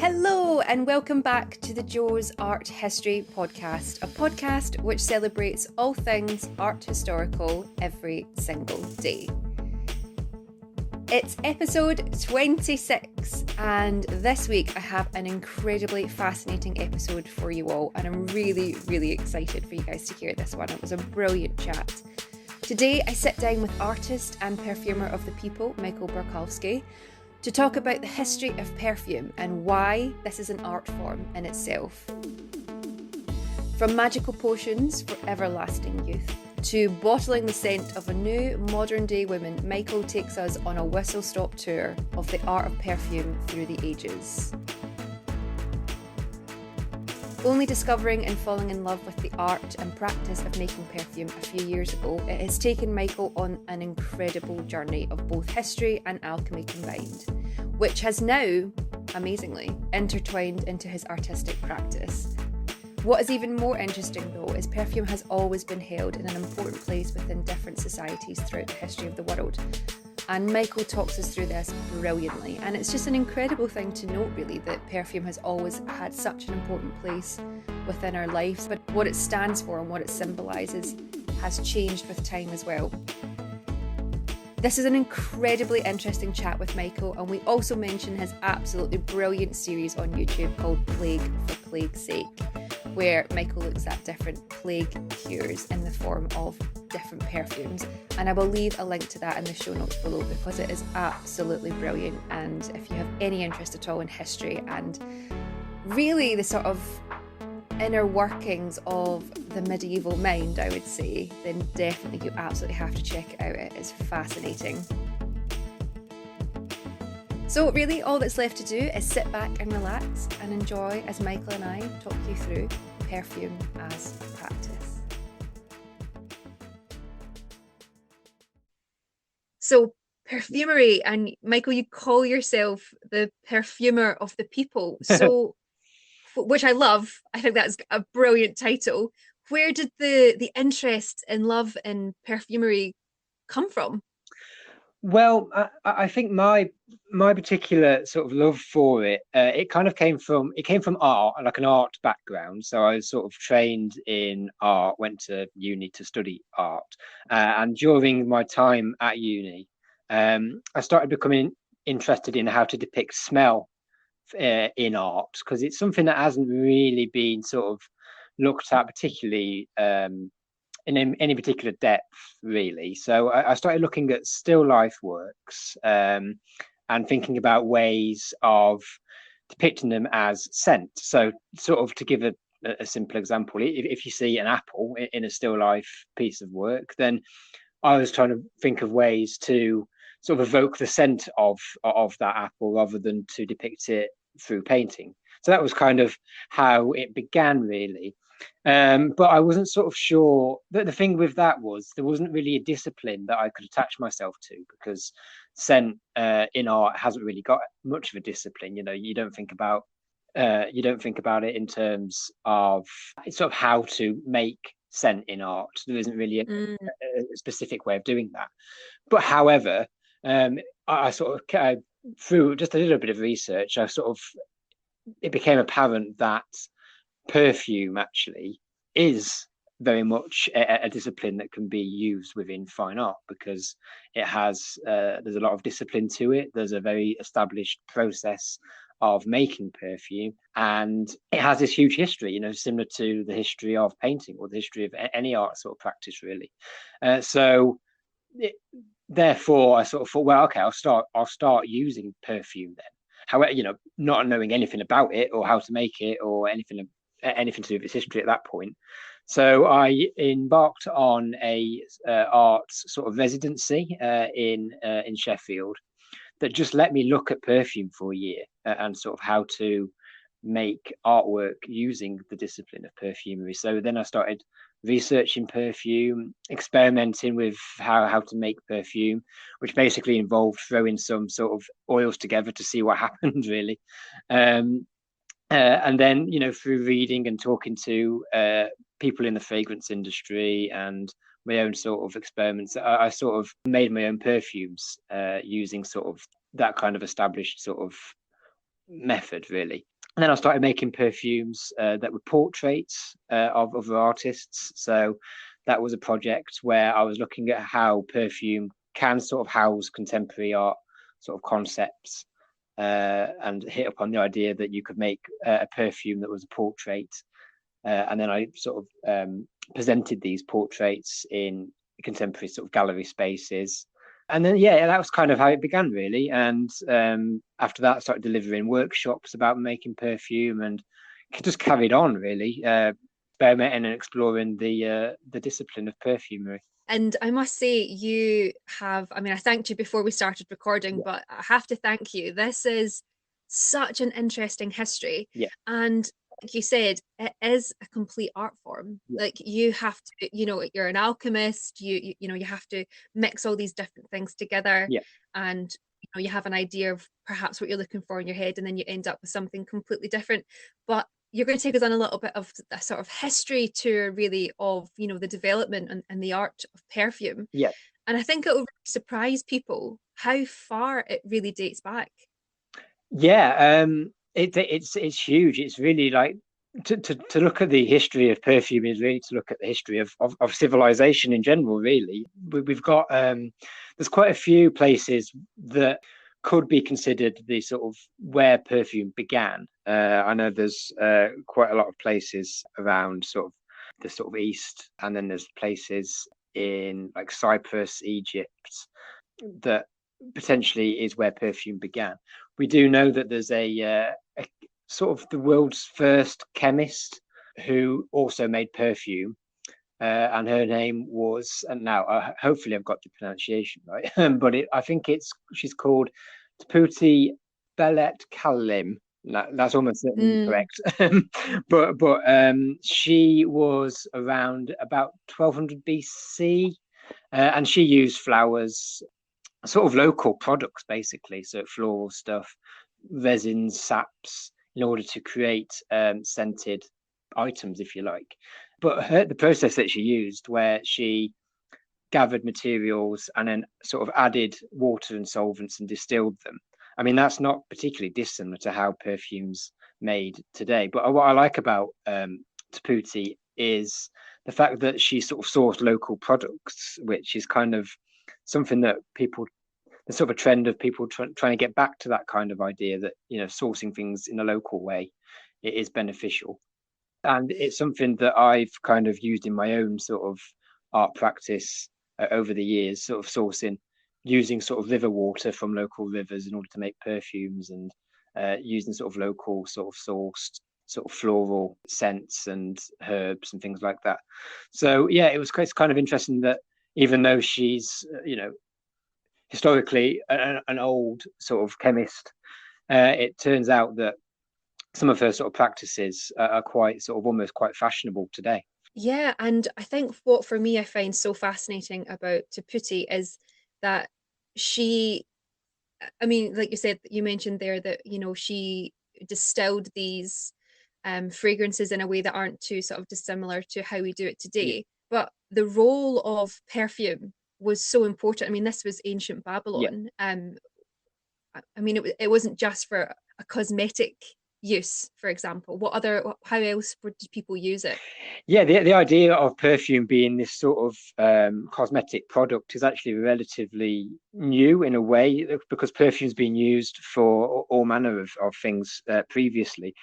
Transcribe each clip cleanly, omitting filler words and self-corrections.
Hello and welcome back to the Joe's Art History Podcast, a podcast which celebrates all things art historical every single day. It's episode 26 and this week I have an incredibly fascinating episode for you all and I'm really excited for you guys to hear this one. It was a brilliant chat. Today I sit down with artist and perfumer of the people, Michael Borkowsky, to talk about the history of perfume and why this is an art form in itself. From magical potions for everlasting youth to bottling the scent of a new modern day woman, Michael takes us on a whistle-stop tour of the art of perfume through the ages. Only discovering and falling in love with the art and practice of making perfume a few years ago, it has taken Michael on an incredible journey of both history and alchemy combined, which has now, amazingly, intertwined into his artistic practice. What is even more interesting though is perfume has always been held in an important place within different societies throughout the history of the world. And Michael talks us through this brilliantly. And it's just an incredible thing to note, really, that perfume has always had such an important place within our lives. But what it stands for and what it symbolises has changed with time as well. This is an incredibly interesting chat with Michael. And we also mention his absolutely brilliant series on YouTube called Plague for Plague's Sake, where Michael looks at different plague cures in the form of different perfumes, and I will leave a link to that in the show notes below because it is absolutely brilliant. And if you have any interest at all in history and really the sort of inner workings of the medieval mind, I would say, then definitely you absolutely have to check it out. It is fascinating. So really all that's left to do is sit back and relax and enjoy as Michael and I talk you through perfume as practice. So perfumery, and Michael, you call yourself the perfumer of the people. So, which I love. I think that's a brilliant title. Where did the interest and love in perfumery come from? Well, I think my particular sort of love for it, it came from art, like an art background. So I was sort of trained in art, went to uni to study art, and during my time at uni, I started becoming interested in how to depict smell in art, because it's something that hasn't really been sort of looked at particularly in any particular depth, really. So I started looking at still life works and thinking about ways of depicting them as scent. So sort of to give a simple example, if you see an apple in a still life piece of work, then I was trying to think of ways to sort of evoke the scent of that apple rather than to depict it through painting. So that was kind of how it began, really. But I wasn't sort of sure that the thing with that was there wasn't really a discipline that I could attach myself to, because scent in art hasn't really got much of a discipline. You know, you don't think about it in terms of sort of how to make scent in art. There isn't really a specific way of doing that. But however, I through just a little bit of research, it became apparent that perfume actually is very much a discipline that can be used within fine art, because it has there's a lot of discipline to it. There's a very established process of making perfume, and it has this huge history, similar to the history of painting or the history of any art sort of practice, really. Therefore I sort of thought, well, okay, I'll start using perfume then. However, not knowing anything about it or how to make it or anything to do with its history at that point. So I embarked on a arts sort of residency in Sheffield that just let me look at perfume for a year and sort of how to make artwork using the discipline of perfumery. So then I started researching perfume, experimenting with how to make perfume, which basically involved throwing some sort of oils together to see what happened, really. And then, through reading and talking to people in the fragrance industry and my own sort of experiments, I sort of made my own perfumes using sort of that kind of established sort of method, really. And then I started making perfumes that were portraits of other artists. So that was a project where I was looking at how perfume can sort of house contemporary art sort of concepts, and hit upon the idea that you could make a perfume that was a portrait. And then I sort of presented these portraits in contemporary sort of gallery spaces. And then, yeah, that was kind of how it began, really. And after that, I started delivering workshops about making perfume, and just carried on, really, experimenting and exploring the discipline of perfumery. And I must say, you have, I mean, I thanked you before we started recording, Yeah, but I have to thank you. This is such an interesting history. yeah, And like you said, it is a complete art form. yeah, Like you have to, you're an alchemist, you have to mix all these different things together, yeah, and you have an idea of perhaps what you're looking for in your head, and then you end up with something completely different. But you're going to take us on a little bit of a sort of history tour, really, of the development and the art of perfume. yeah. And I think it will really surprise people how far it really dates back. Yeah, it's huge. It's really like to look at the history of perfume is really to look at the history of civilization in general. Really, we've got there's quite a few places that could be considered the sort of where perfume began. I know there's quite a lot of places around sort of the sort of east, and then there's places in like Cyprus, Egypt, that potentially is where perfume began. We do know that there's a sort of the world's first chemist who also made perfume, and her name was, and now hopefully I've got the pronunciation right, but I think she's called Taputi Belet Kalim. That's almost certainly Mm. correct. But she was around about 1200 BC, and she used flowers, sort of local products, basically, so floral stuff, resins, saps, in order to create scented items, if you like. But the process that she used, where she gathered materials and then sort of added water and solvents and distilled them, I mean, that's not particularly dissimilar to how perfume's made today. But what I like about Taputi is the fact that she sort of sourced local products, which is kind of something that people, there's sort of a trend of people trying to get back to that kind of idea that, sourcing things in a local way, it is beneficial. And it's something that I've kind of used in my own sort of art practice over the years, sort of using sort of river water from local rivers in order to make perfumes, and using sort of local sort of sourced sort of floral scents and herbs and things like that. So yeah, it's kind of interesting that even though she's historically an old sort of chemist, it turns out that some of her sort of practices are quite sort of almost quite fashionable today. Yeah, and I think what for me I find so fascinating about Taputi is that she, I mean, like you said, you mentioned there that, she distilled these fragrances in a way that aren't too sort of dissimilar to how we do it Yeah, today. But the role of perfume was so important. I mean, this was ancient yeah. Babylon. I mean, it wasn't just for a cosmetic use, for example. How else did people use it? Yeah, the idea of perfume being this sort of cosmetic product is actually relatively new in a way, because perfume's been used for all manner of things previously.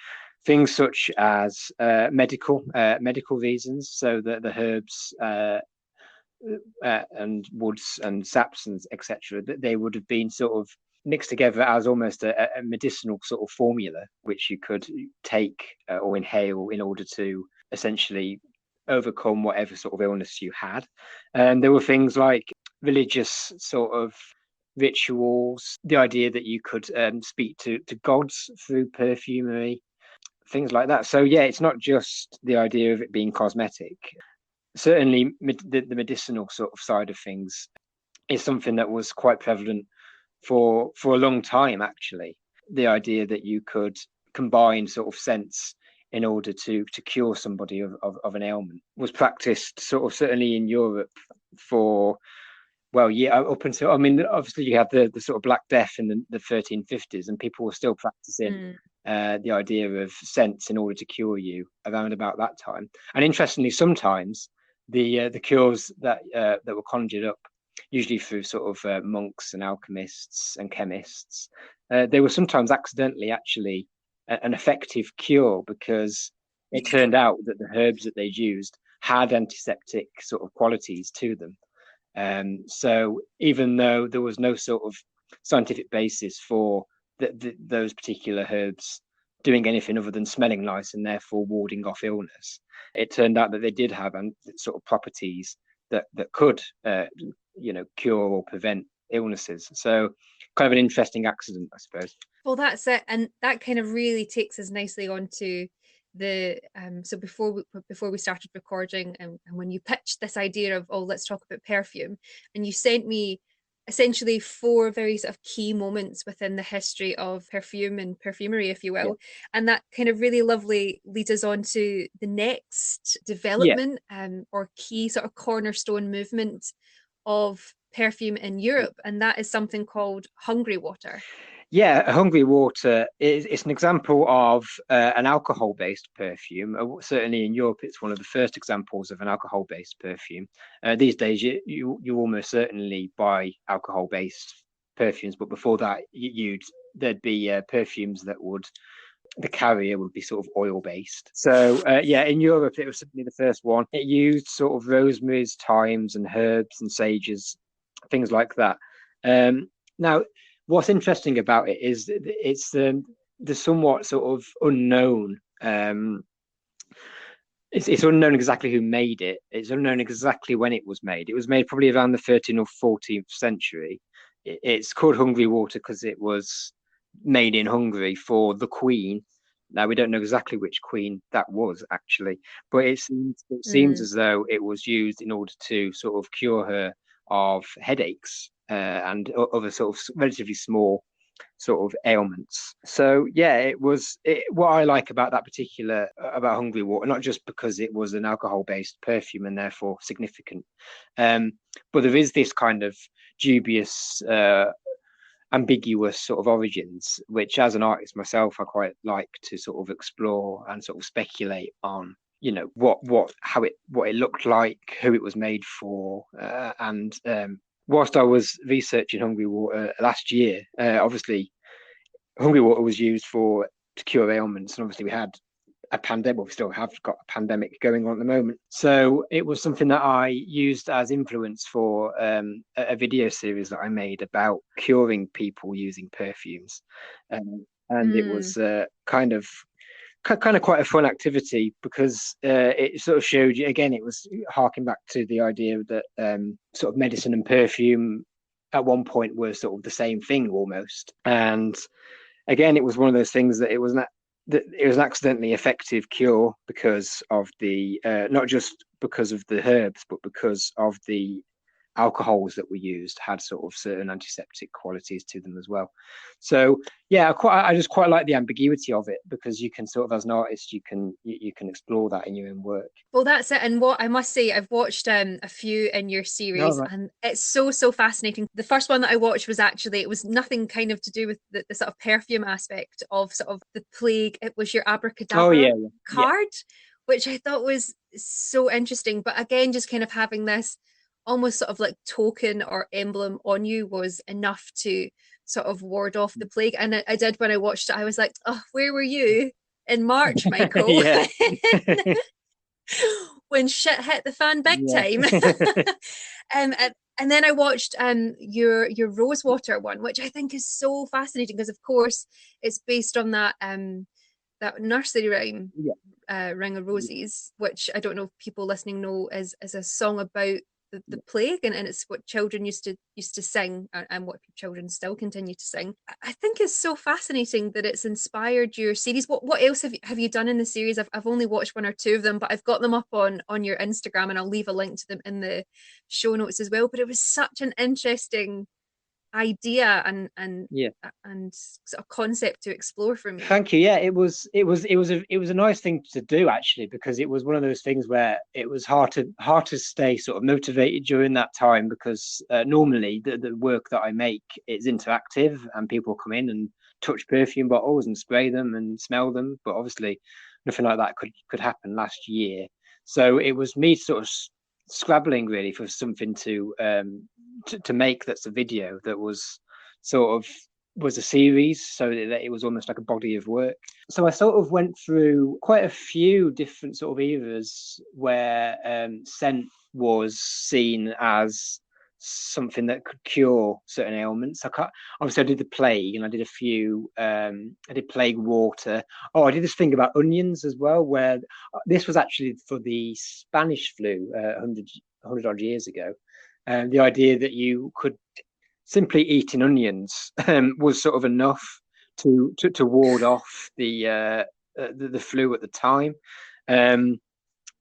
Things such as medical reasons, so that the herbs and woods and saps and etc., that they would have been sort of mixed together as almost a medicinal sort of formula, which you could take or inhale in order to essentially overcome whatever sort of illness you had. And there were things like religious sort of rituals, the idea that you could speak to gods through perfumery, things like that. So yeah, it's not just the idea of it being cosmetic. Certainly the medicinal sort of side of things is something that was quite prevalent for a long time, actually. The idea that you could combine sort of scents in order to cure somebody of an ailment was practiced sort of certainly in Europe for, well, yeah, up until, I mean, obviously you have the sort of Black Death in the 1350s, and people were still practicing Mm. the idea of scents in order to cure you around about that time. And interestingly, sometimes the cures that were conjured up, usually through sort of monks and alchemists and chemists, they were sometimes accidentally actually an effective cure, because it turned out that the herbs that they'd used had antiseptic sort of qualities to them. So even though there was no sort of scientific basis for those particular herbs doing anything other than smelling nice and therefore warding off illness, it turned out that they did have sort of properties that could cure or prevent illnesses. So kind of an interesting accident, I suppose. Well, that's it, and that kind of really takes us nicely onto the so before we started recording, and when you pitched this idea of, oh, let's talk about perfume, and you sent me essentially four very sort of key moments within the history of perfume and perfumery, if you will. And that kind of really lovely leads us on to the next development or key sort of cornerstone movement of perfume in Europe, and that is something called hungry water. Yeah, hungry water it's an example of an alcohol-based perfume. Certainly in Europe, it's one of the first examples of an alcohol-based perfume. These days, you almost certainly buy alcohol-based perfumes, but before that, there'd be perfumes that the carrier would be sort of oil-based. So in Europe, it was certainly the first one. It used sort of rosemaries, thymes, and herbs and sages, things like that. Now, what's interesting about it is it's the somewhat sort of unknown. It's unknown exactly who made it. It's unknown exactly when it was made. It was made probably around the 13th or 14th century. It's called hungry water because it was made in Hungary for the Queen. Now, we don't know exactly which queen that was actually, but it seems as though it was used in order to sort of cure her of headaches and other sort of relatively small sort of ailments. So what I like about that particular about hungry water, not just because it was an alcohol-based perfume and therefore significant, but there is this kind of dubious ambiguous sort of origins, which as an artist myself I quite like to sort of explore and sort of speculate on, what it looked like, who it was made for, and whilst I was researching hungry water last year, obviously hungry water was used to cure ailments, and obviously we had a pandemic. Well, we still have got a pandemic going on at the moment, so it was something that I used as influence for a video series that I made about curing people using perfumes, and it was kind of quite a fun activity because it sort of showed you, again, it was harking back to the idea that sort of medicine and perfume at one point were sort of the same thing almost. And again, it was one of those things that it was an accidentally effective cure because of the not just because of the herbs, but because of the alcohols that were used had sort of certain antiseptic qualities to them as well. So I just quite like the ambiguity of it, because you can sort of, as an artist, you can explore that in your own work. Well, that's it. And what I must say, I've watched a few in your series, and it's so fascinating. The first one that I watched was actually, it was nothing kind of to do with the sort of perfume aspect of sort of the plague. It was your abracadabra card, which I thought was so interesting. But again, just kind of having this almost sort of like token or emblem on you was enough to sort of ward off the plague. And I did, when I watched it, I was like, oh, where were you in March, Michael? When shit hit the fan big time. And then I watched your Rosewater one, which I think is so fascinating because, of course, it's based on that nursery rhyme, Ring of Roses, which I don't know if people listening know is a song about the plague, and it's what children used to sing, and what children still continue to sing. I think it's so fascinating that it's inspired your series. What else have you done in the series? I've only watched one or two of them, but I've got them up on your Instagram, and I'll leave a link to them in the show notes as well. But it was such an interesting idea and sort of concept to explore for me. Thank you. It was a nice thing to do, actually, because it was one of those things where it was hard to stay sort of motivated during that time, because normally the work that I make is interactive and people come in and touch perfume bottles and spray them and smell them. But obviously, nothing like that could happen last year. So it was me sort of scrabbling really for something to make that's a video that was sort of was a series, so that it was almost like a body of work. So I sort of went through quite a few different sort of eras where scent was seen as something that could cure certain ailments. Obviously I did the plague, and I did a few. I did plague water. Oh, I did this thing about onions as well, where this was actually for the Spanish flu 100 odd years ago. The idea that you could simply eating onions was sort of enough to ward off the flu at the time.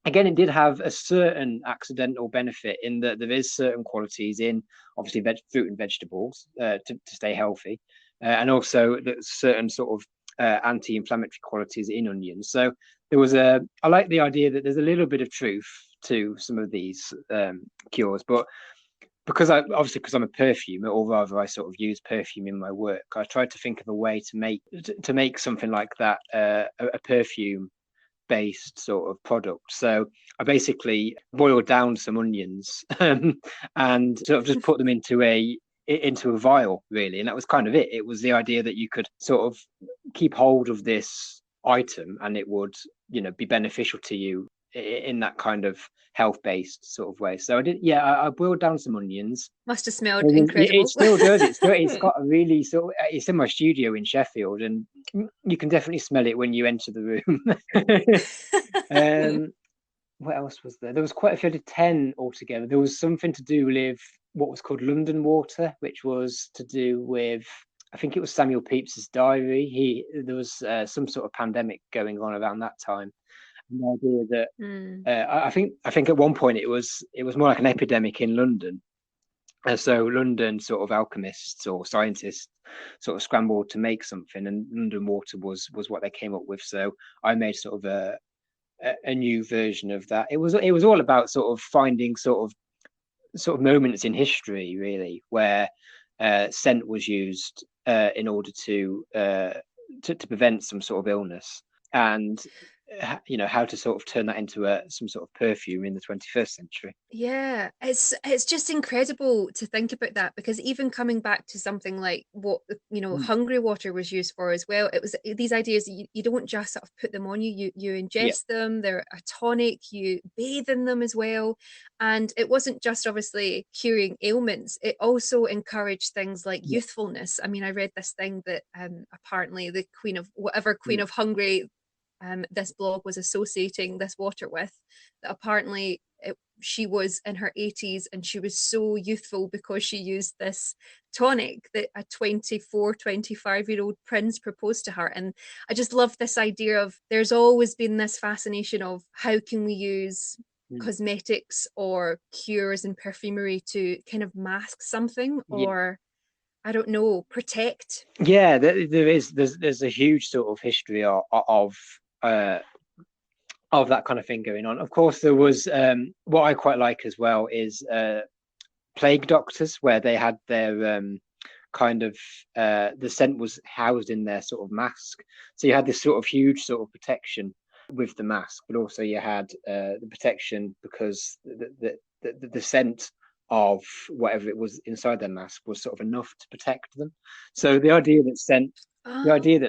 Again, it did have a certain accidental benefit in that there is certain qualities in obviously fruit and vegetables to stay healthy, and also certain sort of anti-inflammatory qualities in onions. So I like the idea that there's a little bit of truth to some of these cures, but because I'm a perfumer, or rather I sort of use perfume in my work, I tried to think of a way to make something like that a perfume based sort of product. So I basically boiled down some onions and sort of just put them into a vial, really, and that was kind of it. It was the idea that you could sort of keep hold of this item and it would, be beneficial to you in that kind of health-based sort of way. So I did, yeah, I boiled down some onions. Must have smelled incredible. It still does. It's got a really sort of, it's in my studio in Sheffield, and you can definitely smell it when you enter the room. What else was there? There was quite a few, 10 altogether. There was something to do with what was called London water, which was to do with, I think it was Samuel Pepys's diary. There was some sort of pandemic going on around that time. The idea that I think at one point it was more like an epidemic in London. So London sort of alchemists or scientists sort of scrambled to make something, and London water was what they came up with. So I made sort of a new version of that. It was all about sort of finding sort of moments in history, really, where scent was used in order to prevent some sort of illness, and how to sort of turn that into some sort of perfume in the 21st century. Yeah, it's just incredible to think about that, because even coming back to something like what hungry water was used for as well, it was these ideas that you don't just sort of put them on you ingest them, they're a tonic, you bathe in them as well, and it wasn't just obviously curing ailments, it also encouraged things like youthfulness. I mean, I read this thing that apparently the queen of Hungary this blog was associating this water with, that apparently she was in her 80s and she was so youthful because she used this tonic that a 25-year-old prince proposed to her. And I just love this idea of, there's always been this fascination of how can we use cosmetics or cures and perfumery to kind of mask something, or I don't know, protect. Yeah, there's a huge sort of history of that kind of thing going on. Of course, there was what I quite like as well is plague doctors, where they had their kind of the scent was housed in their sort of mask. So you had this sort of huge sort of protection with the mask, but also you had the protection because the scent of whatever it was inside their mask was sort of enough to protect them. So the idea that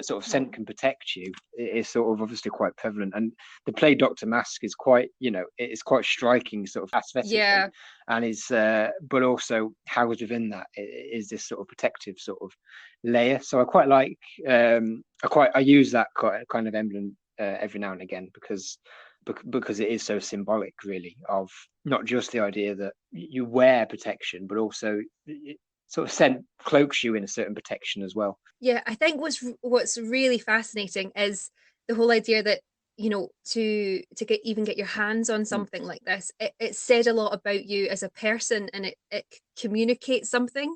sort of scent can protect you is sort of obviously quite prevalent, and the plague doctor mask is quite, it's quite striking sort of aesthetically, and is but also housed within that is this sort of protective sort of layer. So I quite like I use that kind of emblem every now and again, because it is so symbolic, really, of not just the idea that you wear protection, but also sort of scent cloaks you in a certain protection as well. Yeah, I think what's really fascinating is the whole idea that, to get your hands on something like this, it said a lot about you as a person, and it communicates something.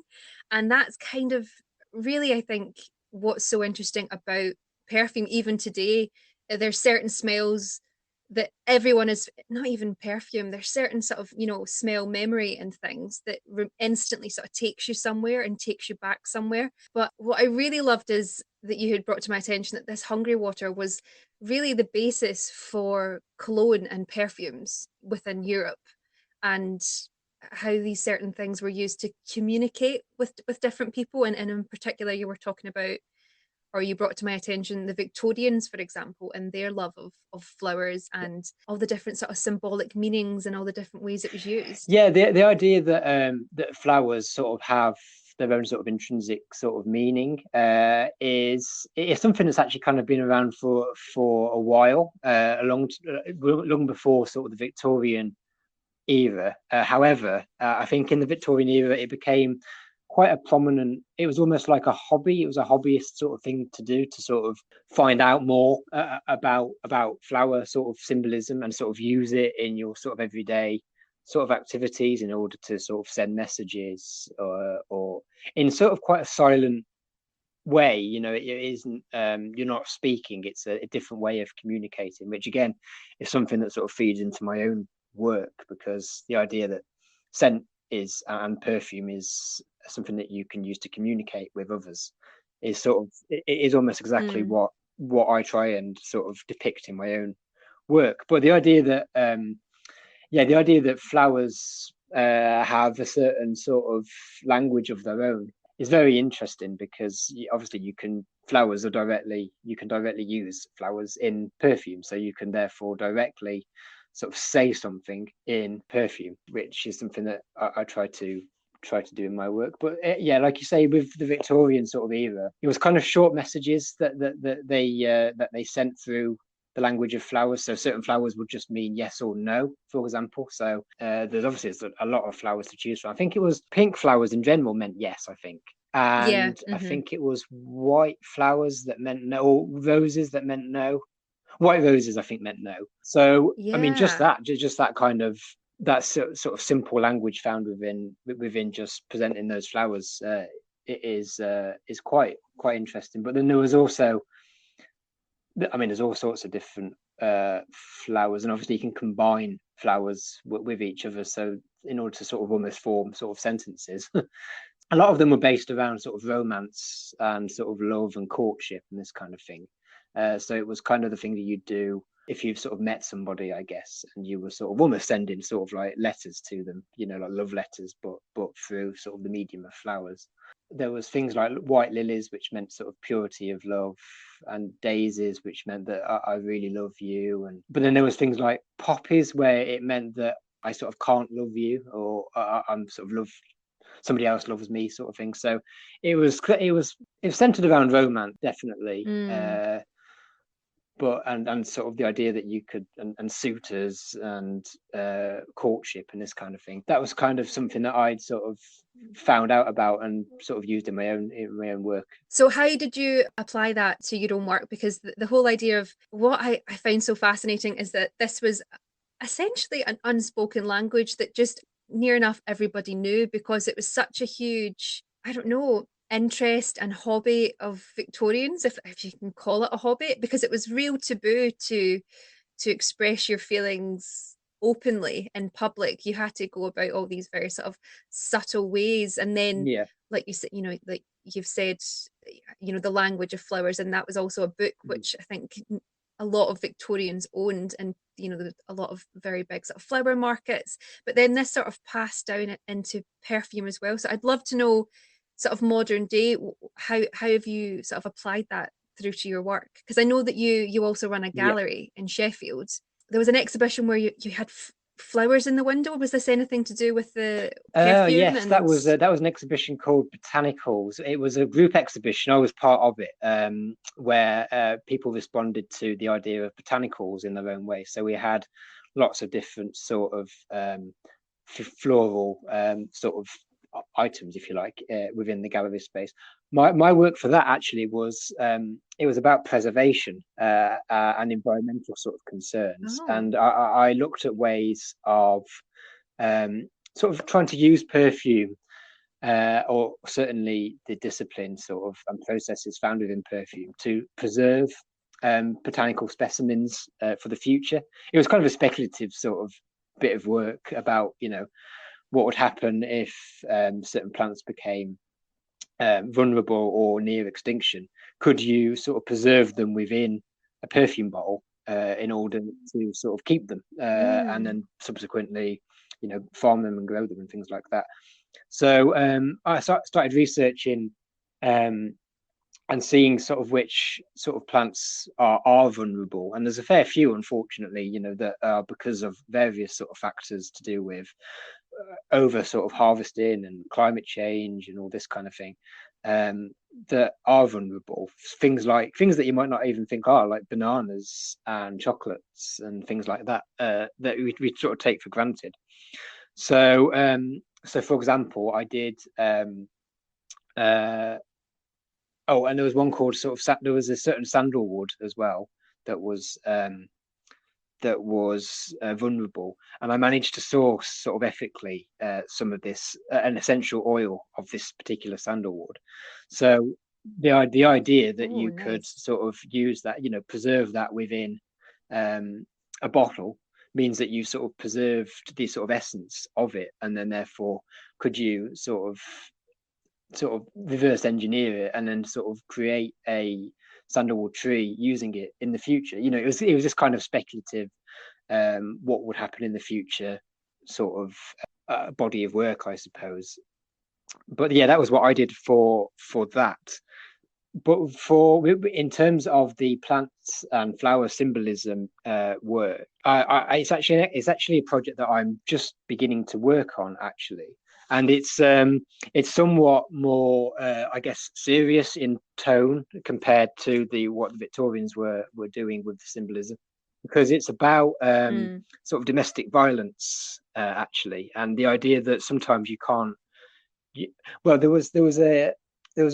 And that's kind of really, I think, what's so interesting about perfume even today. There's certain smells that everyone is not even perfume. There's certain sort of, smell memory and things that instantly sort of takes you somewhere and takes you back somewhere. But what I really loved is that you had brought to my attention that this hungry water was really the basis for cologne and perfumes within Europe, and how these certain things were used to communicate with different people. And in particular, you were talking about, or you brought to my attention, the Victorians, for example, and their love of flowers and all the different sort of symbolic meanings and all the different ways it was used. Yeah, the idea that flowers sort of have their own sort of intrinsic sort of meaning is something that's actually kind of been around for a while, long before sort of the Victorian era. However, I think in the Victorian era it became quite a prominent, it was almost like a hobby. It was a hobbyist sort of thing to do, to sort of find out more about flower sort of symbolism and sort of use it in your sort of everyday sort of activities in order to sort of send messages, or in sort of quite a silent way. It isn't, you're not speaking, it's a different way of communicating, which again is something that sort of feeds into my own work, because the idea that scent is, and perfume is, something that you can use to communicate with others is sort of, it is almost exactly what I try and sort of depict in my own work. But the idea that flowers have a certain sort of language of their own is very interesting, because obviously you can directly use flowers in perfume, so you can therefore directly sort of say something in perfume, which is something that I try to do in my work. But yeah, like you say, with the Victorian sort of era, it was kind of short messages that they sent through the language of flowers. So certain flowers would just mean yes or no, for example. So there's obviously a lot of flowers to choose from. I think it was pink flowers in general meant yes, I think. Yeah. And I think it was white flowers that meant no, or roses that meant no. White roses, I think, meant no. So I mean, just Yeah. that kind of, that sort of simple language found within just presenting those flowers, it is quite interesting. But then there was also, I mean, there's all sorts of different flowers, and obviously you can combine flowers with each other, so in order to sort of almost form sort of sentences. A lot of them were based around sort of romance and sort of love and courtship and this kind of thing. So it was kind of the thing that you'd do if you've sort of met somebody, I guess, and you were sort of almost sending sort of like letters to them, like love letters, but through sort of the medium of flowers. There was things like white lilies, which meant sort of purity of love, and daisies, which meant that I really love you. But then there was things like poppies, where it meant that I sort of can't love you, or I'm sort of love, somebody else loves me, sort of thing. So it was centered around romance, definitely. But and sort of the idea that you could, and suitors and courtship and this kind of thing, that was kind of something that I'd sort of found out about and sort of used in my own work. So how did you apply that to your own work? Because the whole idea of what I find so fascinating is that this was essentially an unspoken language that just near enough everybody knew, because it was such a huge, I don't know, interest and hobby of Victorians, if you can call it a hobby, because it was real taboo to express your feelings openly in public. You had to go about all these very sort of subtle ways. And then, Yeah. like you said, like you've said, the language of flowers, and that was also a book which I think a lot of Victorians owned, and a lot of very big sort of flower markets. But then this sort of passed down into perfume as well. So I'd love to know, sort of modern day, how have you sort of applied that through to your work? Because I know that you also run a Yeah. gallery in Sheffield. There was an exhibition where you had flowers in the window. Was this anything to do with the Oh perfume? yes, And that was an exhibition called Botanicals. It was a group exhibition. I was part of it, where people responded to the idea of botanicals in their own way. So we had lots of different sort of floral sort of items, if you like, within the gallery space. My work for that actually was, it was about preservation and environmental sort of concerns, oh, and I looked at ways of sort of trying to use perfume, or certainly the discipline sort of and processes found within perfume, to preserve botanical specimens for the future. It was kind of a speculative sort of bit of work about, what would happen if certain plants became vulnerable or near extinction. Could you sort of preserve them within a perfume bottle in order to sort of keep them and then subsequently, farm them and grow them and things like that. So I started researching and seeing sort of which sort of plants are vulnerable. And there's a fair few, unfortunately, that are because of various sort of factors to do with over sort of harvesting and climate change and all this kind of thing, that are vulnerable. Things that you might not even think are, like bananas and chocolates and things like that, that we sort of take for granted. So for example, I did and there was one called there was a certain sandalwood as well that was vulnerable, and I managed to source sort of ethically some of this an essential oil of this particular sandalwood. So the idea that you could sort of use that, preserve that within a bottle means that you sort of preserved the sort of essence of it, and then therefore could you sort of reverse engineer it and then sort of create a sandalwood tree using it in the future. It was this kind of speculative what would happen in the future sort of body of work, I suppose. But yeah, that was what I did for that. But in terms of the plants and flower symbolism work, it's actually a project that I'm just beginning to work on, actually. And it's somewhat more, I guess, serious in tone compared to what the Victorians were doing with the symbolism, because it's about sort of domestic violence, actually, and the idea that sometimes you can't. Well, there was a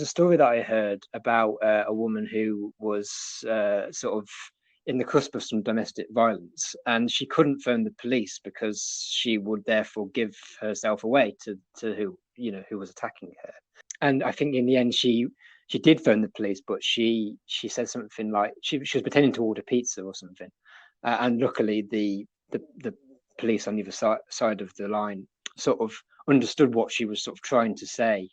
story that I heard about a woman who was sort of in the cusp of some domestic violence, and she couldn't phone the police because she would therefore give herself away to who was attacking her. And I think in the end she did phone the police, but she said something like she was pretending to order pizza or something, and luckily the police on the other side of the line sort of understood what she was sort of trying to say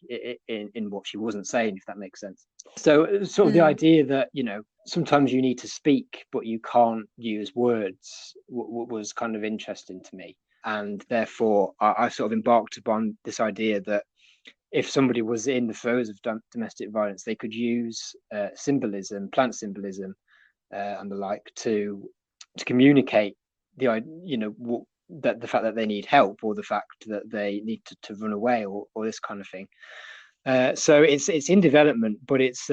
in what she wasn't saying, if that makes sense. So sort of the idea that, sometimes you need to speak, but you can't use words was kind of interesting to me. And therefore I sort of embarked upon this idea that if somebody was in the throes of domestic violence, they could use symbolism, plant symbolism and the like to communicate that the fact that they need help, or the fact that they need to run away, or this kind of thing. So it's in development, but it's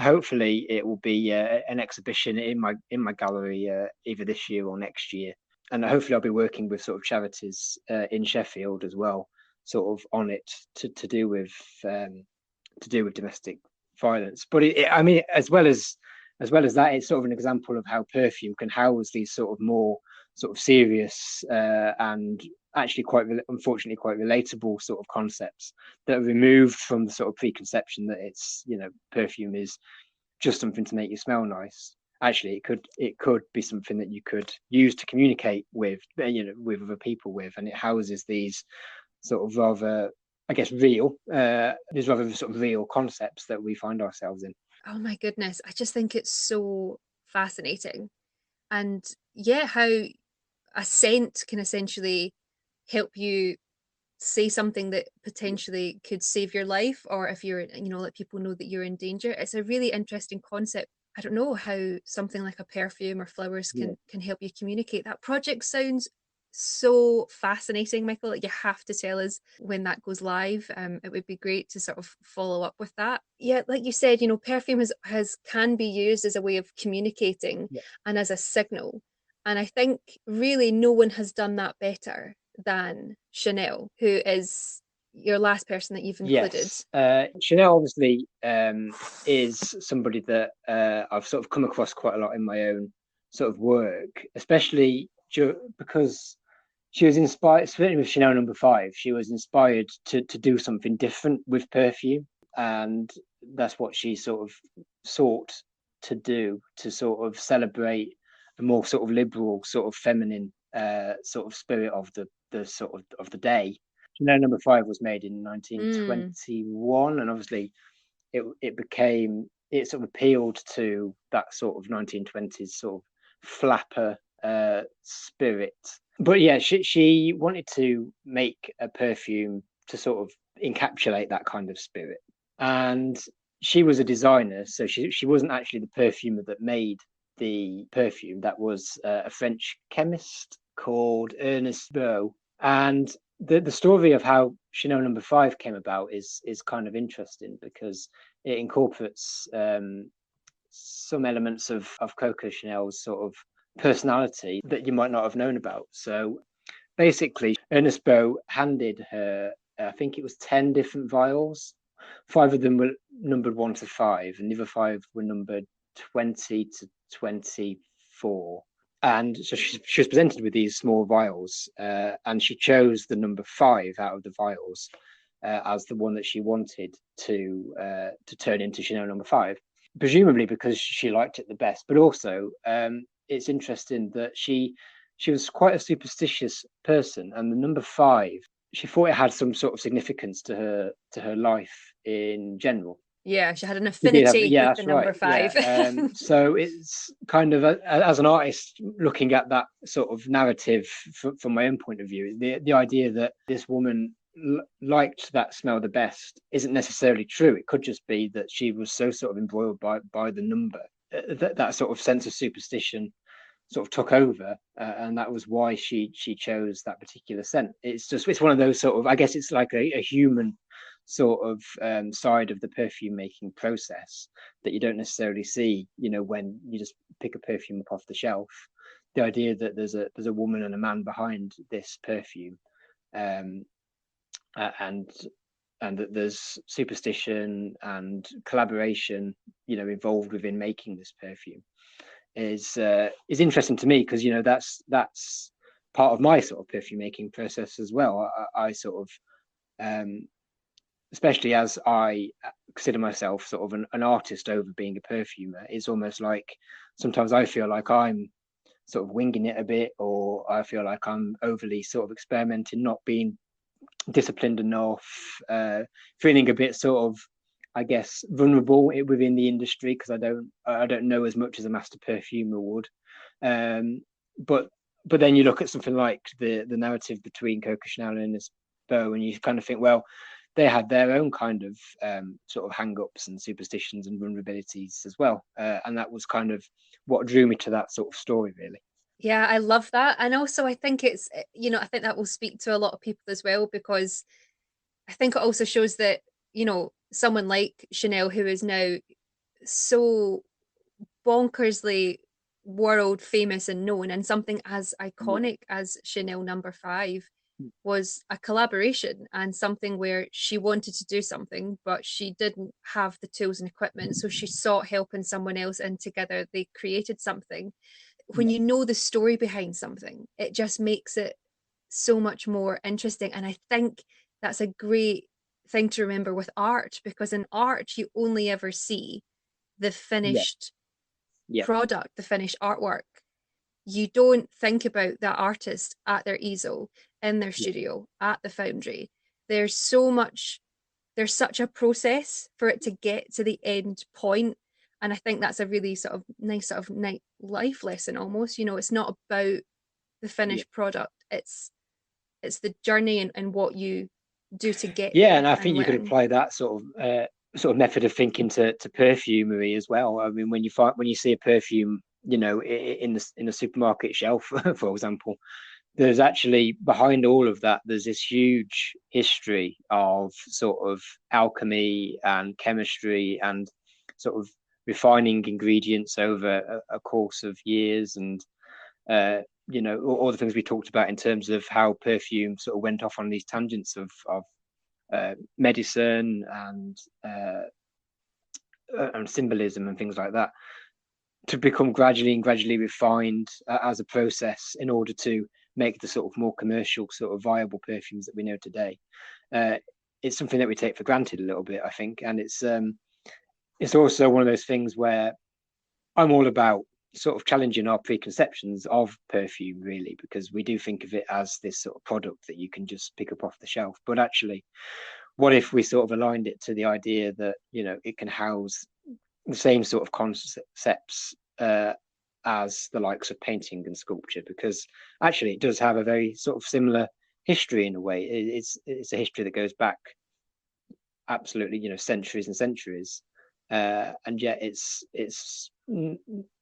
hopefully it will be an exhibition in my gallery either this year or next year, and hopefully I'll be working with sort of charities in Sheffield as well, sort of on it to do with domestic violence. But I mean, as well as that, it's sort of an example of how perfume can house these sort of more sort of serious and actually unfortunately quite relatable sort of concepts that are removed from the sort of preconception that it's, perfume is just something to make you smell nice. Actually, it could be something that you could use to communicate with other people with, and it houses these sort of rather, I guess, these rather sort of real concepts that we find ourselves in. Oh my goodness, I just think it's so fascinating. And yeah, how a scent can essentially help you say something that potentially could save your life, or if you're, let people know that you're in danger. It's a really interesting concept. I don't know how something like a perfume or flowers can help you communicate. That project sounds so fascinating, Michael. You have to tell us when that goes live. It would be great to sort of follow up with that. Yeah, like you said, perfume can be used as a way of communicating and as a signal. And I think really no one has done that better than Chanel, who is your last person that you've included. Yes. Chanel obviously is somebody that I've sort of come across quite a lot in my own sort of work, especially because she was inspired, certainly with Chanel No. 5, she was inspired to do something different with perfume. And that's what she sort of sought to do to sort of celebrate a more sort of liberal, sort of feminine sort of spirit of the sort of the day. Chanel number 5 was made in 1921, and obviously it sort of appealed to that sort of 1920s sort of flapper spirit. But yeah, she wanted to make a perfume to sort of encapsulate that kind of spirit. And she was a designer, so she wasn't actually the perfumer that made the perfume. That was a French chemist called Ernest Beau. And the story of how Chanel number 5 came about is kind of interesting, because it incorporates some elements of Coco Chanel's sort of personality that you might not have known about. So basically, Ernest Beau handed her, I think it was 10 different vials. 5 of them were numbered 1 to 5, and the other 5 were numbered 20 to 24. And so she was presented with these small vials, and she chose the number 5 out of the vials as the one that she wanted to turn into Chanel number 5, presumably because she liked it the best. But also, it's interesting that she was quite a superstitious person, and the number 5, she thought it had some sort of significance to her life in general. Yeah, she had an affinity with the number 5. Yeah. So it's kind of as an artist looking at that sort of narrative from my own point of view, the idea that this woman liked that smell the best isn't necessarily true. It could just be that she was so sort of embroiled by the number that sort of sense of superstition sort of took over, and that was why she chose that particular scent. It's one of those sort of, I guess it's like a human sort of side of the perfume making process that you don't necessarily see, when you just pick a perfume up off the shelf. The idea that there's a woman and a man behind this perfume, and that there's superstition and collaboration, involved within making this perfume is interesting to me, because that's part of my sort of perfume making process as well. I sort of especially as I consider myself sort of an artist over being a perfumer, it's almost like sometimes I feel like I'm sort of winging it a bit, or I feel like I'm overly sort of experimenting, not being disciplined enough, feeling a bit sort of, I guess, vulnerable within the industry, because I don't know as much as a master perfumer would. But then you look at something like the narrative between Coco Chanel and Ernest Beau, and you kind of think, well, they had their own kind of sort of hang-ups and superstitions and vulnerabilities as well. And that was kind of what drew me to that sort of story, really. Yeah, I love that. And also, I think I think that will speak to a lot of people as well, because I think it also shows that, someone like Chanel, who is now so bonkersly world famous and known, and something as iconic as Chanel number 5 was a collaboration, and something where she wanted to do something, but she didn't have the tools and equipment. So she sought help in someone else, and together they created something. When you know the story behind something, it just makes it so much more interesting. And I think that's a great thing to remember with art, because in art, you only ever see the finished product, the finished artwork. You don't think about that artist at their easel, in their studio, at the foundry. There's such a process for it to get to the end point. And I think that's a really sort of nice sort of life lesson almost. It's not about the finished product. It's the journey and what you do to get there. And I think you could apply that sort of method of thinking to perfumery as well. I mean, when you see a perfume, in the supermarket shelf, for example, there's actually behind all of that, there's this huge history of sort of alchemy and chemistry and sort of refining ingredients over a course of years, and all the things we talked about in terms of how perfume sort of went off on these tangents of medicine and symbolism and things like that, to become gradually refined as a process in order to make the sort of more commercial, sort of viable perfumes that we know today. It's something that we take for granted a little bit, I think, and it's also one of those things where I'm all about sort of challenging our preconceptions of perfume, really, because we do think of it as this sort of product that you can just pick up off the shelf. But actually, what if we sort of aligned it to the idea that, you know, it can house the same sort of concepts as the likes of painting and sculpture? Because actually, it does have a very sort of similar history in a way. It's a history that goes back absolutely, you know, centuries and centuries, and yet it's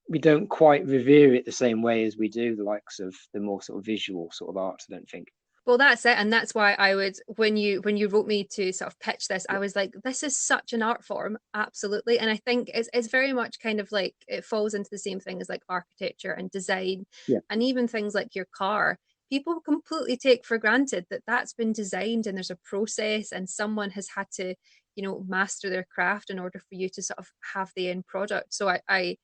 we don't quite revere it the same way as we do the likes of the more sort of visual sort of arts, I don't think. Well, that's it, and that's why I would, when you wrote me to sort of pitch this, I Yeah, was like, this is such an art form, absolutely. And I think it's very much kind of like it falls into the same thing as like architecture and design, yeah, and even things like your car. People completely take for granted that that's been designed and there's a process and someone has had to, you know, master their craft in order for you to sort of have the end product. So mhm.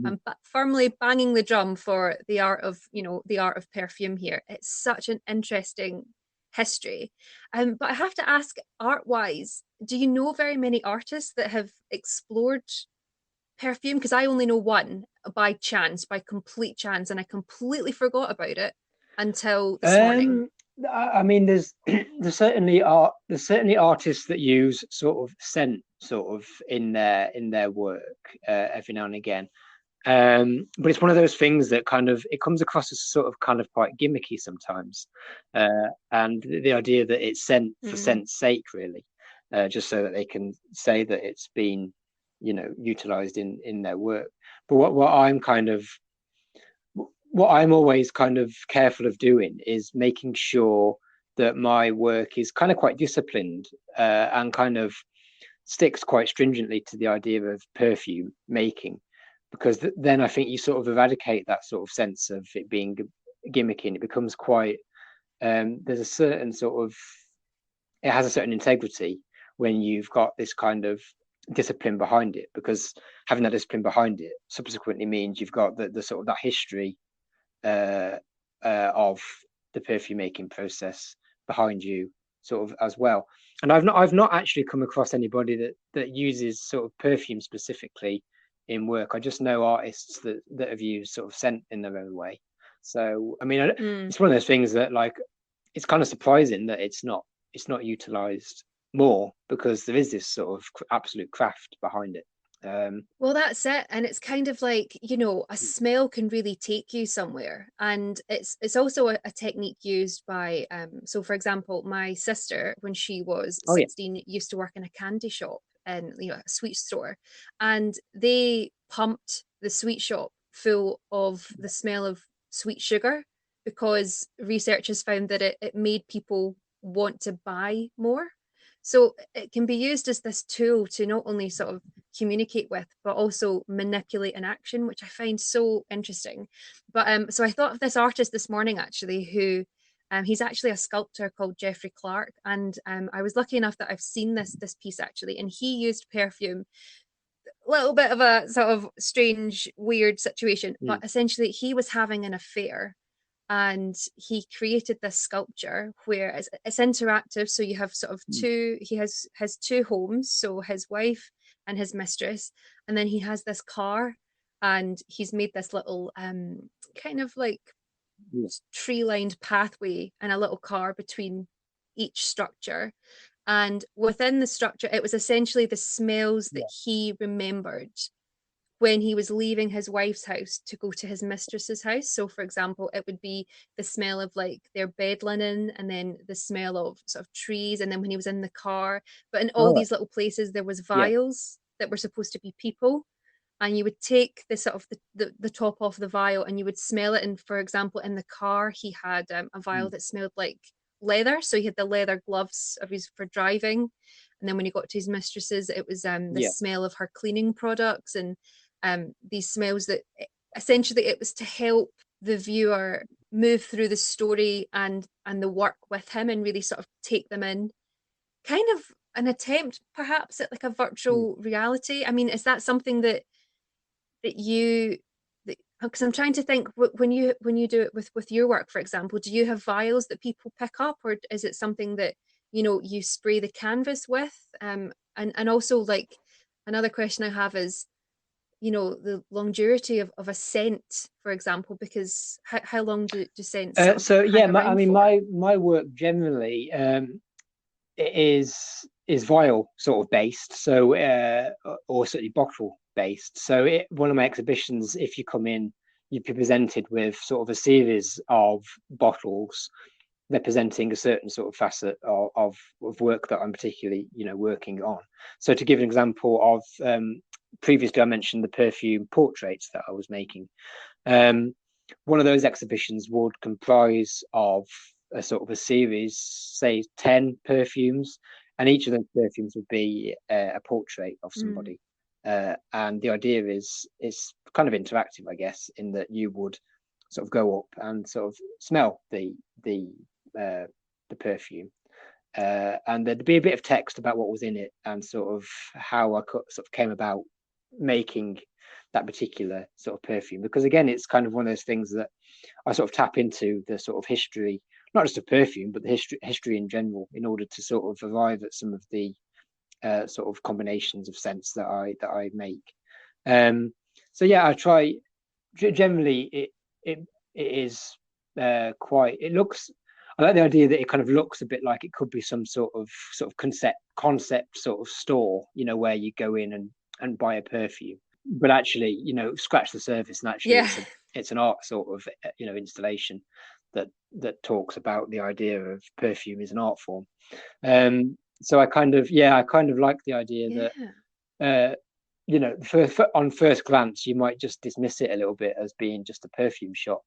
I'm firmly banging the drum for the art of, you know, the art of perfume here. It's such an interesting history. But I have to ask, art-wise, do you know very many artists that have explored perfume? Because I only know one by chance, by complete chance, and I completely forgot about it until this morning. Um, I mean, there's certainly artists that use sort of scent sort of in their work every now and again. But it's one of those things that kind of it comes across as sort of kind of quite gimmicky sometimes, and the idea that it's scent for Mm. scent's sake, really, just so that they can say that it's been, you know, utilized in their work. But what I'm always kind of careful of doing is making sure that my work is kind of quite disciplined, and kind of sticks quite stringently to the idea of perfume making, because then I think you sort of eradicate that sort of sense of it being gimmicky, and it becomes quite there's a certain sort of it has a certain integrity when you've got this kind of discipline behind it, because having that discipline behind it subsequently means you've got the sort of that history uh, of the perfume making process behind you sort of as well. And I've not actually come across anybody that uses sort of perfume specifically in work. I just know artists that have used sort of scent in their own way. So I mean, Mm. it's one of those things that, like, it's kind of surprising that it's not utilized more, because there is this sort of absolute craft behind it. Well, that's it. And it's kind of like, you know, a smell can really take you somewhere. And it's also a technique used by so for example, my sister, when she was Oh yeah, 16, used to work in a candy shop and, you know, a sweet store. And they pumped the sweet shop full of the smell of sweet sugar because research has found that it made people want to buy more. So it can be used as this tool to not only sort of communicate with, but also manipulate an action, which I find so interesting. But so I thought of this artist this morning actually, who he's actually a sculptor called Jeffrey Clark, and I was lucky enough that I've seen this piece actually, and he used perfume. A little bit of a sort of strange, weird situation, but mm, essentially he was having an affair and he created this sculpture where it's interactive, so you have sort of mm, two, he has two homes, so his wife and his mistress, and then he has this car, and he's made this little kind of like yeah, tree lined pathway and a little car between each structure, and within the structure it was essentially the smells that yeah. he remembered when he was leaving his wife's house to go to his mistress's house. So, for example, it would be the smell of like their bed linen, and then the smell of sort of trees, and then when he was in the car. But in all All right, these little places, there was yeah, vials that were supposed to be people, and you would take the sort of the top off the vial and you would smell it. And for example, in the car, he had a vial mm, that smelled like leather, so he had the leather gloves of his for driving. And then when he got to his mistress's, it was the yeah, smell of her cleaning products, and these smells that essentially it was to help the viewer move through the story and the work with him and really sort of take them in, kind of an attempt perhaps at like a mm. virtual reality. I mean, is that something that you, because I'm trying to think, when you do it with your work, for example, do you have vials that people pick up, or is it something that, you know, you spray the canvas with? And also, like, another question I have is, the longevity of a scent, for example, because how long do scents sort of So hang yeah, I around mean, for? my work generally it is vial sort of based, so or certainly bottle based. So one of my exhibitions, if you come in, you'd be presented with sort of a series of bottles representing a certain sort of facet of work that I'm particularly, working on. So to give an example of, previously I mentioned the perfume portraits that I was making. Um, One of those exhibitions would comprise of a sort of a series, say 10 perfumes, and each of those perfumes would be a portrait of Mm. somebody. And the idea is kind of interactive, I guess, in that you would sort of go up and sort of smell uh, the perfume, and there'd be a bit of text about what was in it and sort of how sort of came about making that particular sort of perfume. Because again, it's kind of one of those things that I sort of tap into the sort of history, not just of perfume, but the history in general, in order to sort of arrive at some of the sort of combinations of scents that I make. So yeah, I try. Generally, it it is quite. It looks. I like the idea that it kind of looks a bit like it could be some sort of concept sort of store, where you go in and buy a perfume, but actually, scratch the surface, and actually Yeah. it's an art sort of installation that talks about the idea of perfume as an art form. So I kind of like the idea that Yeah. on first glance you might just dismiss it a little bit as being just a perfume shop,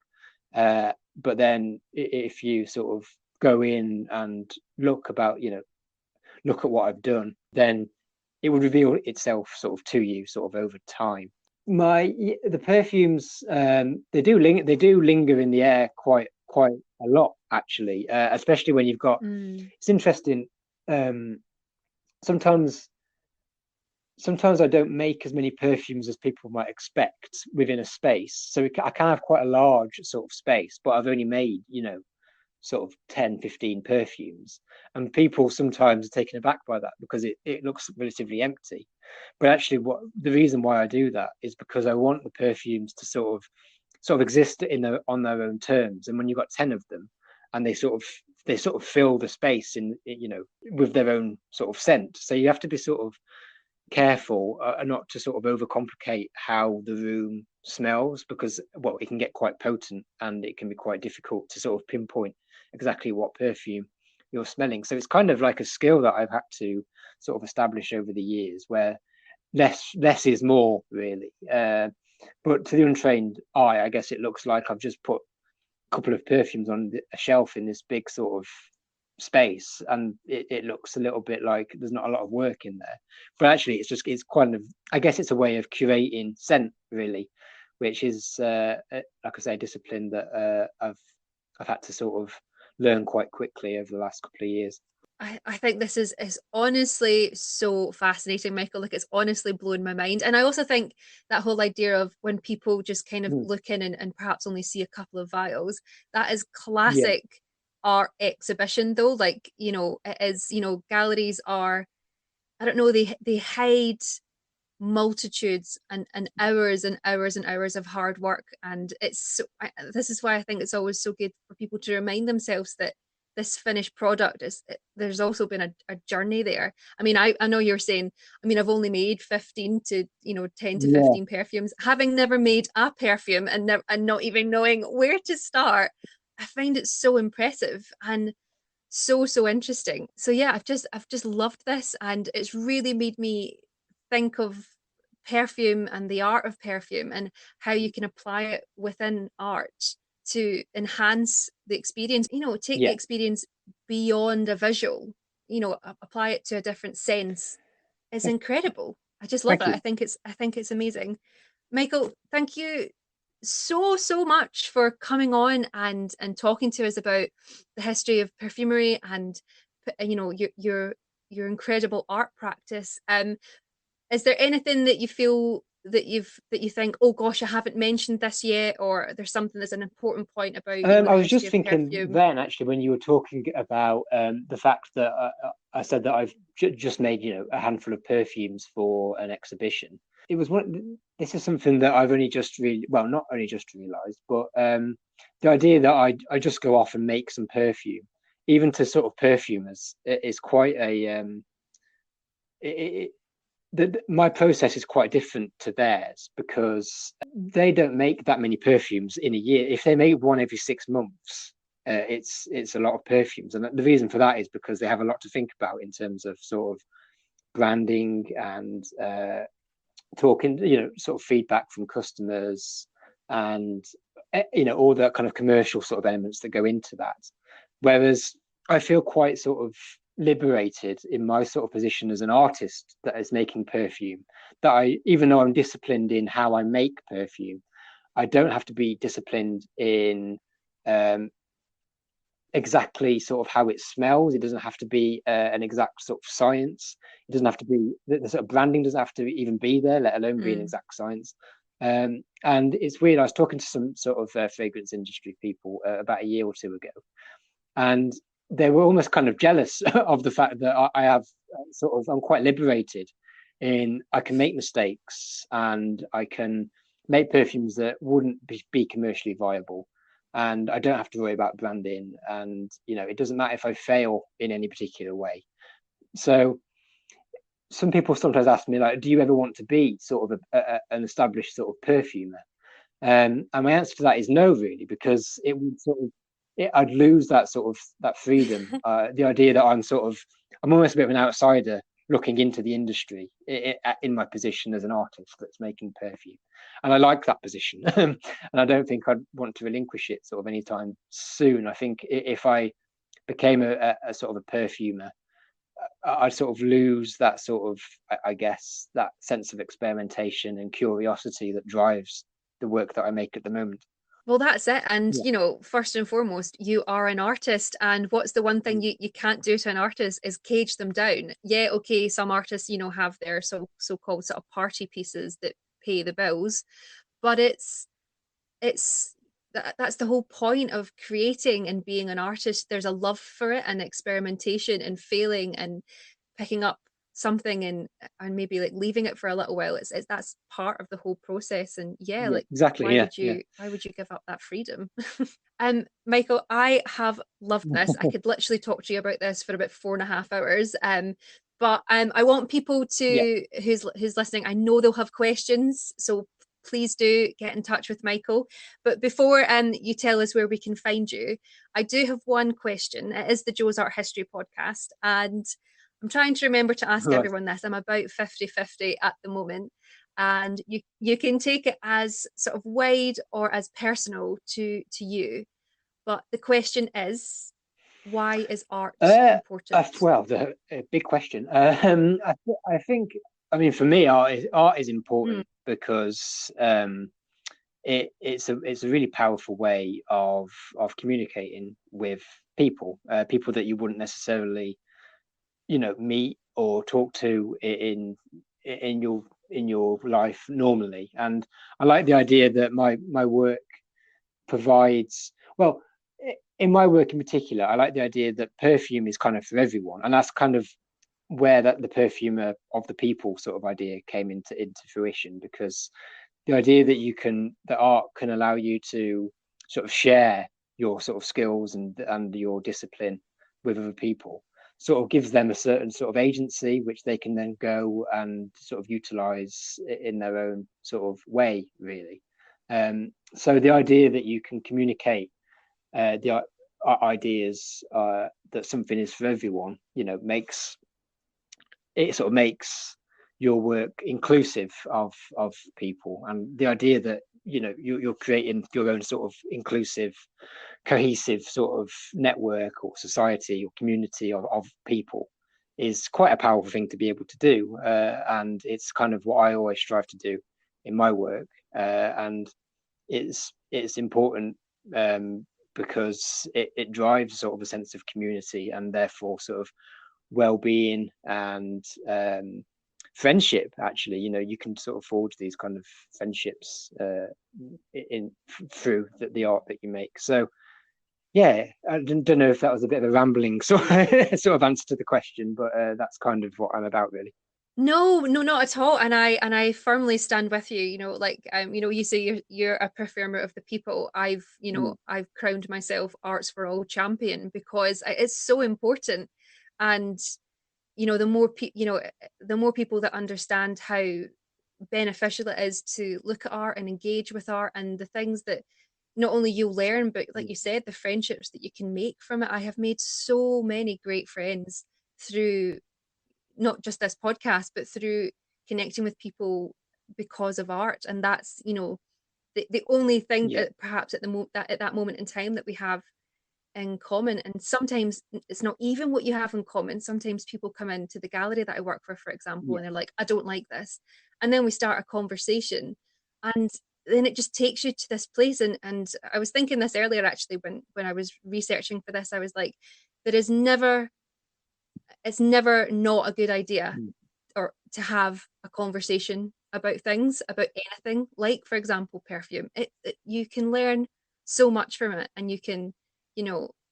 but then if you sort of go in and look at what I've done, then it will reveal itself sort of to you sort of over time. The perfumes, they do linger in the air quite a lot, actually, especially when you've got. Mm. It's interesting. Um, sometimes sometimes I don't make as many perfumes as people might expect within a space. So I can have quite a large sort of space, but I've only made, sort of 10, 15 perfumes. And people sometimes are taken aback by that because it looks relatively empty. But actually what the reason why I do that is because I want the perfumes to sort of exist on their own terms. And when you've got 10 of them and they sort of fill the space with their own sort of scent. So you have to be sort of careful not to sort of overcomplicate how the room smells, because well, it can get quite potent and it can be quite difficult to sort of pinpoint exactly what perfume you're smelling. So it's kind of like a skill that I've had to sort of establish over the years, where less is more, really. But to the untrained eye, I guess it looks like I've just put a couple of perfumes on a shelf in this big sort of space, and it looks a little bit like there's not a lot of work in there, but actually it's kind of, I guess it's a way of curating scent, really, which is like I say, a discipline that I've had to sort of learn quite quickly over the last couple of years. I think this is honestly so fascinating, Michael. Like it's honestly blown my mind. And I also think that whole idea of when people just kind of Mm. look in and perhaps only see a couple of vials, that is Yeah, classic art exhibition though. Like, it is, galleries are, I don't know, they hide multitudes and hours and hours and hours of hard work. And this is why I think it's always so good for people to remind themselves that this finished product there's also been a journey there. I mean, I know you're saying, I mean, I've only made 15 to 10 to yeah, 15 perfumes, having never made a perfume and not even knowing where to start. I find it so impressive and so interesting. So yeah, I've just loved this, and it's really made me think of perfume and the art of perfume and how you can apply it within art to enhance the experience, take the yeah, experience beyond a visual, apply it to a different sense. It's incredible. I just love thank it. you. I think it's amazing. Michael, thank you so much for coming on and talking to us about the history of perfumery and your incredible art practice. Is there anything that you feel that you think, oh gosh, I haven't mentioned this yet, or there's something that's an important point about, I the was history just of thinking perfume? then, actually, when you were talking about the fact that I said that I've just made, a handful of perfumes for an exhibition. It was this is something that I've only just not only just realized, but the idea that I just go off and make some perfume, even to sort of perfumers, is quite a it, my process is quite different to theirs, because they don't make that many perfumes in a year. If they make one every 6 months, it's a lot of perfumes, and the reason for that is because they have a lot to think about in terms of sort of branding and talking, sort of feedback from customers, and all the kind of commercial sort of elements that go into that. Whereas I feel quite sort of liberated in my sort of position as an artist that is making perfume, that even though I'm disciplined in how I make perfume, I don't have to be disciplined in exactly sort of how it smells. It doesn't have to be an exact sort of science. It doesn't have to be, the sort of branding doesn't have to even be there, let alone be an exact science. And it's weird. I was talking to some sort of fragrance industry people about a year or two ago, and they were almost kind of jealous of the fact that I have I'm quite liberated in, I can make mistakes and I can make perfumes that wouldn't be commercially viable, and I don't have to worry about branding, and it doesn't matter if I fail in any particular way. So some people sometimes ask me, like, do you ever want to be sort of an established sort of perfumer? And my answer to that is no, really, because it would I'd lose that sort of that freedom. The idea that I'm almost a bit of an outsider looking into the industry in my position as an artist that's making perfume, and I like that position, and I don't think I'd want to relinquish it sort of anytime soon. I think if I became a sort of a perfumer, I'd sort of lose that sort of, I guess, that sense of experimentation and curiosity that drives the work that I make at the moment. Well, that's it. And, Yeah. first and foremost, you are an artist. And what's the one thing you can't do to an artist is cage them down. Yeah, okay, some artists, have their so-called sort of party pieces that pay the bills, but that's the whole point of creating and being an artist. There's a love for it and experimentation and failing and picking up something and maybe like leaving it for a little while. It's that's part of the whole process. And yeah, Yeah, like exactly. why Yeah, would yeah. you give up that freedom? Michael, I have loved this. I could literally talk to you about this for about 4.5 hours. But I want people Yeah. to who's listening, I know they'll have questions, so please do get in touch with Michael. But before you tell us where we can find you, I do have one question. It is the Joe's Art History podcast, and I'm trying to remember to ask Right. everyone this. I'm about 50-50 at the moment. And you can take it as sort of wide or as personal to you. But the question is, why is art important? Well, the big question. I think, I mean, for me, art is Mm, important because it's a really powerful way of communicating with people, people that you wouldn't necessarily, meet or talk to in your life normally. And I like the idea that my work provides, well, in my work in particular, I like the idea that perfume is kind of for everyone, and that's kind of where that the perfumer of the people sort of idea came into fruition, because the idea that that art can allow you to sort of share your sort of skills and your discipline with other people sort of gives them a certain sort of agency, which they can then go and sort of utilize in their own sort of way, really. So the idea that you can communicate the ideas that something is for everyone, makes your work inclusive of people, and the idea that you're creating your own sort of inclusive, cohesive sort of network or society or community of people is quite a powerful thing to be able to do, and it's kind of what I always strive to do in my work, and it's important, because it drives sort of a sense of community and therefore sort of well-being and friendship. Actually, you can sort of forge these kind of friendships through the art that you make. So yeah, I don't know if that was a bit of a rambling sort of answer to the question, but that's kind of what I'm about, really. No, not at all. And I firmly stand with you. You say you're a perfumer of the people. I've crowned myself Arts for All champion because it's so important. And the more people that understand how beneficial it is to look at art and engage with art, and the things that not only you'll learn, but like you said, the friendships that you can make from it. I have made so many great friends through not just this podcast, but through connecting with people because of art. And that's the only thing that perhaps at that moment in time that we have in common. And sometimes it's not even what you have in common. Sometimes people come into the gallery that I work for example, and they're like, I don't like this, and then we start a conversation, and then it just takes you to this place. And I was thinking this earlier, actually, when I was researching for this. I was like, it's never not a good idea or to have a conversation about things, about anything, like, for example, perfume. You can learn so much from it, and you can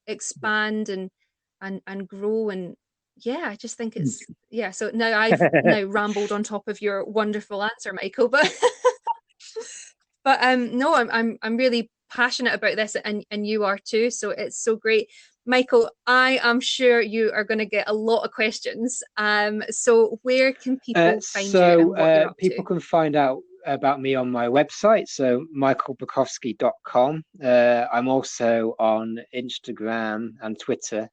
expand and grow. And I just think it's so now I've now rambled on top of your wonderful answer, Michael, but no, I'm really passionate about this, and you are too, so it's so great. Michael, I am sure you are going to get a lot of questions. So where can people find you and what you're up people to? can find out about me on my website, so michaelborkowsky.com. I'm also on Instagram and Twitter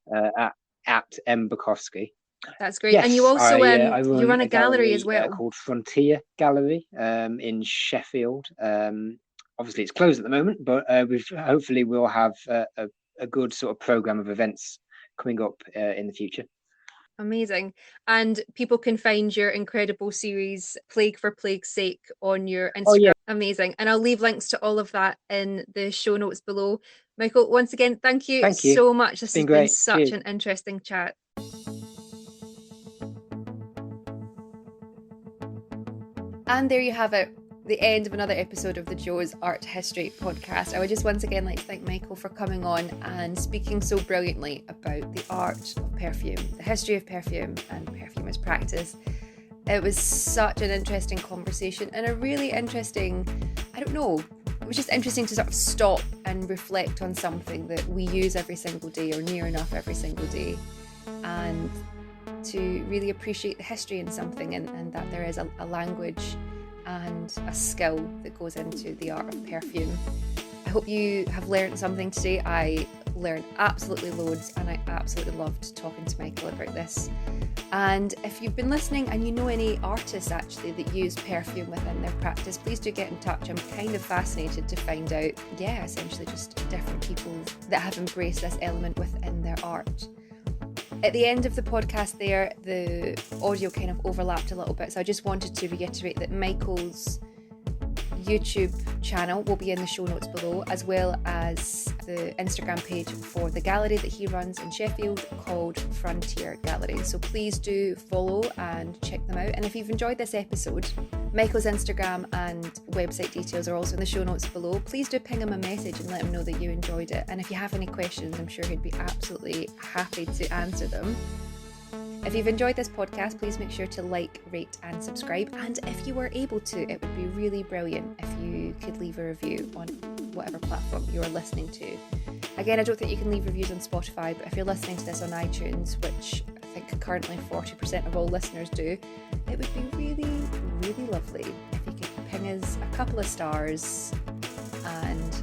at mborkowsky. That's great. Yes, and you also I you run a gallery as well called Frontier Gallery in Sheffield. Obviously it's closed at the moment, but hopefully we'll have a good sort of program of events coming up in the future. Amazing. And people can find your incredible series Plague for Plague's Sake on your Instagram. Oh, yeah. Amazing. And I'll leave links to all of that in the show notes below. Michael, once again, thank you so much. This has been such an interesting chat. And there you have it, the end of another episode of the Jo's Art History podcast. I would just once again like to thank Michael for coming on and speaking so brilliantly about the art of perfume, the history of perfume, and perfumer's practice. It was such an interesting conversation and a really interesting, it was just interesting to sort of stop and reflect on something that we use every single day, or near enough every single day, and to really appreciate the history in something, and that there is a language and a skill that goes into the art of perfume. I hope you have learned something today. I learned absolutely loads, and I absolutely loved talking to Michael about this. And if you've been listening and you know any artists actually that use perfume within their practice, please do get in touch. I'm kind of fascinated to find out, essentially just different people that have embraced this element within their art. At the end of the podcast there, the audio kind of overlapped a little bit, so I just wanted to reiterate that Michael's YouTube channel will be in the show notes below, as well as the Instagram page for the gallery that he runs in Sheffield called Frontier Gallery. So please do follow and check them out. And if you've enjoyed this episode, Michael's Instagram and website details are also in the show notes below. Please do ping him a message and let him know that you enjoyed it. And if you have any questions, I'm sure he'd be absolutely happy to answer them. If you've enjoyed this podcast, please make sure to like, rate and subscribe. And if you were able to, it would be really brilliant if you could leave a review on whatever platform you're listening to. Again, I don't think you can leave reviews on Spotify, but if you're listening to this on iTunes, which I think currently 40% of all listeners do, it would be really, really lovely if you could ping us a couple of stars and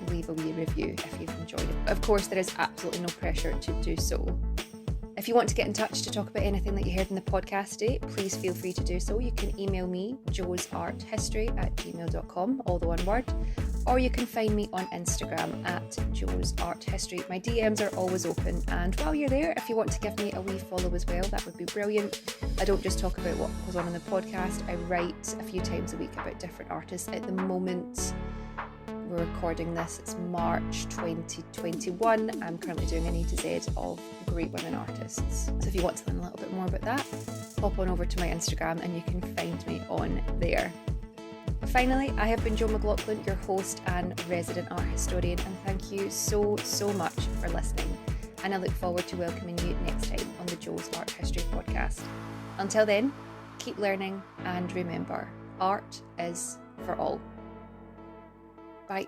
leave a wee review if you've enjoyed it. Of course, there is absolutely no pressure to do so. If you want to get in touch to talk about anything that you heard in the podcast today, please feel free to do so. You can email me, joesarthistory@gmail.com, all the one word, or you can find me on Instagram at joesarthistory. My DMs are always open, and while you're there, if you want to give me a wee follow as well, that would be brilliant. I don't just talk about what goes on in the podcast, I write a few times a week about different artists. At the moment, we're recording this, it's March 2021. I'm currently doing an A to Z of great women artists. So if you want to learn a little bit more about that, pop on over to my Instagram and you can find me on there. Finally, I have been Jo McLaughlin, your host and resident art historian, and thank you so much for listening. And I look forward to welcoming you next time on the Jo's Art History podcast. Until then, keep learning and remember, art is for all. Bye.